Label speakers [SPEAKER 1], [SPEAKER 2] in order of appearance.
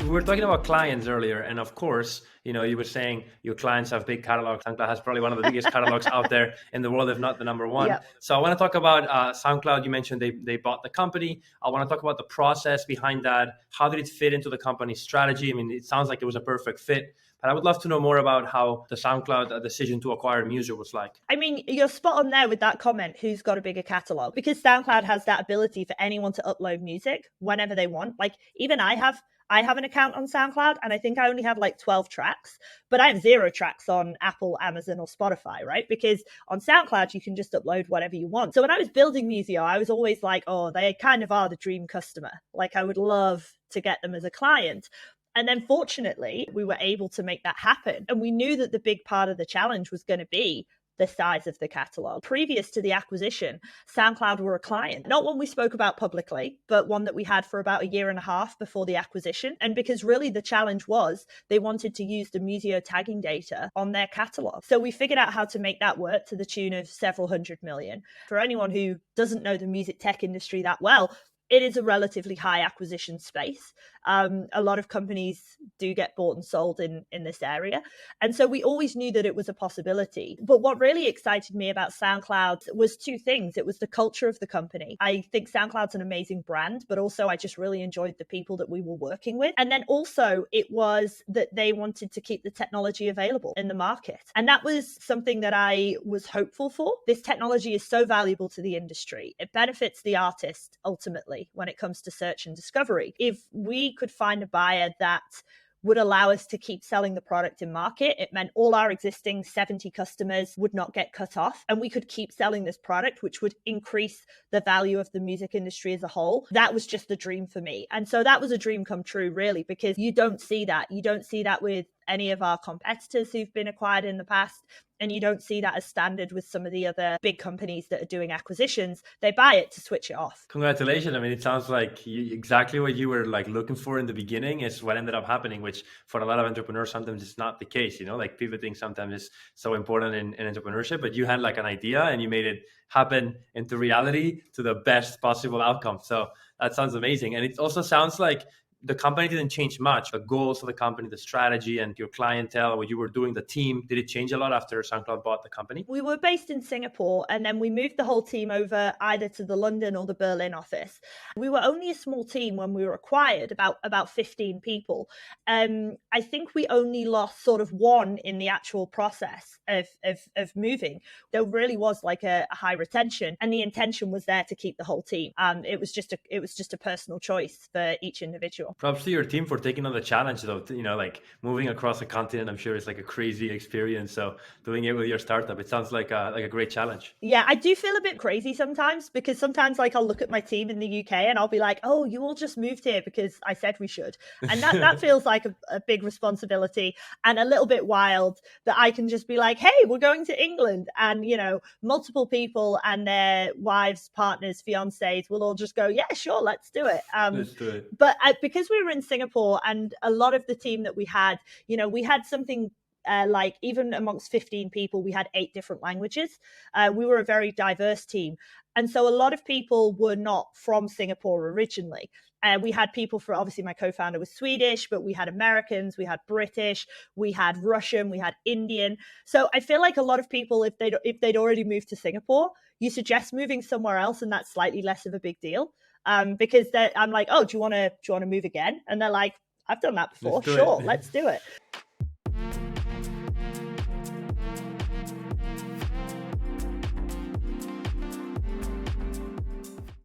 [SPEAKER 1] We were talking about clients earlier, and of course, you were saying your clients have big catalogs. SoundCloud has probably one of the biggest catalogs out there in the world, if not the number one.
[SPEAKER 2] Yep.
[SPEAKER 1] So I want to talk about SoundCloud. You mentioned they bought the company. I want to talk about the process behind that. How did it fit into the company's strategy? I mean, it sounds like it was a perfect fit. But I would love to know more about how the SoundCloud decision to acquire Musiio was like.
[SPEAKER 2] I mean, you're spot on there with that comment, who's got a bigger catalog? Because SoundCloud has that ability for anyone to upload music whenever they want. Like, even I have an account on SoundCloud, and I think I only have like 12 tracks, but I have 0 tracks on Apple, Amazon, or Spotify, right? Because on SoundCloud, you can just upload whatever you want. So when I was building Musiio, I was always like, oh, they kind of are the dream customer. Like, I would love to get them as a client. And then fortunately, we were able to make that happen. And we knew that the big part of the challenge was going to be the size of the catalog. Previous to the acquisition, SoundCloud were a client, not one we spoke about publicly, but one that we had for about 1.5 years before the acquisition. And because really the challenge was they wanted to use the Musiio tagging data on their catalog. So we figured out how to make that work to the tune of several hundred million. For anyone who doesn't know the music tech industry that well, it is a relatively high acquisition space. A lot of companies do get bought and sold in this area. And so we always knew that it was a possibility. But what really excited me about SoundCloud was 2 things. It was the culture of the company. I think SoundCloud's an amazing brand, but also I just really enjoyed the people that we were working with. And then also it was that they wanted to keep the technology available in the market. And that was something that I was hopeful for. This technology is so valuable to the industry. It benefits the artist ultimately when it comes to search and discovery. If we could find a buyer that would allow us to keep selling the product in market, it meant all our existing 70 customers would not get cut off, and we could keep selling this product, which would increase the value of the music industry as a whole. That was just the dream for me. And so that was a dream come true, really, because you don't see that. You don't see that with any of our competitors who've been acquired in the past. And you don't see that as standard with some of the other big companies that are doing acquisitions. They buy it to switch it off.
[SPEAKER 1] Congratulations. I mean, it sounds like exactly what you were like looking for in the beginning is what ended up happening, which for a lot of entrepreneurs, sometimes it's not the case, like pivoting sometimes is so important in entrepreneurship, but you had like an idea and you made it happen into reality to the best possible outcome. So that sounds amazing. And it also sounds like the company didn't change much. The goals of the company, the strategy, and your clientele, what you were doing, the team, did it change a lot after SoundCloud bought the company?
[SPEAKER 2] We were based in Singapore, and then we moved the whole team over either to the London or the Berlin office. We were only a small team when we were acquired, about 15 people. I think we only lost sort of 1 in the actual process of moving. There really was like a high retention, and the intention was there to keep the whole team. It was just a personal choice for each individual.
[SPEAKER 1] Props to your team for taking on the challenge, though. Like moving across a continent, I'm sure it's like a crazy experience. So doing it with your startup, it sounds like a great challenge.
[SPEAKER 2] Yeah, I do feel a bit crazy sometimes, because sometimes like I'll look at my team in the UK and I'll be like, oh, you all just moved here because I said we should. And that feels like a big responsibility and a little bit wild that I can just be like, hey, we're going to England. And, multiple people and their wives, partners, fiancés will all just go, yeah, sure, let's do it.
[SPEAKER 1] Let's do it.
[SPEAKER 2] But because we were in Singapore and a lot of the team that we had something like even amongst 15 people, we had 8 different languages. We were a very diverse team. And so a lot of people were not from Singapore originally. We had people obviously my co-founder was Swedish, but we had Americans, we had British, we had Russian, we had Indian. So I feel like a lot of people, if they'd already moved to Singapore, you suggest moving somewhere else and that's slightly less of a big deal. Because I'm like, oh, do you want to move again? And they're like, I've done that before. Sure, let's do it.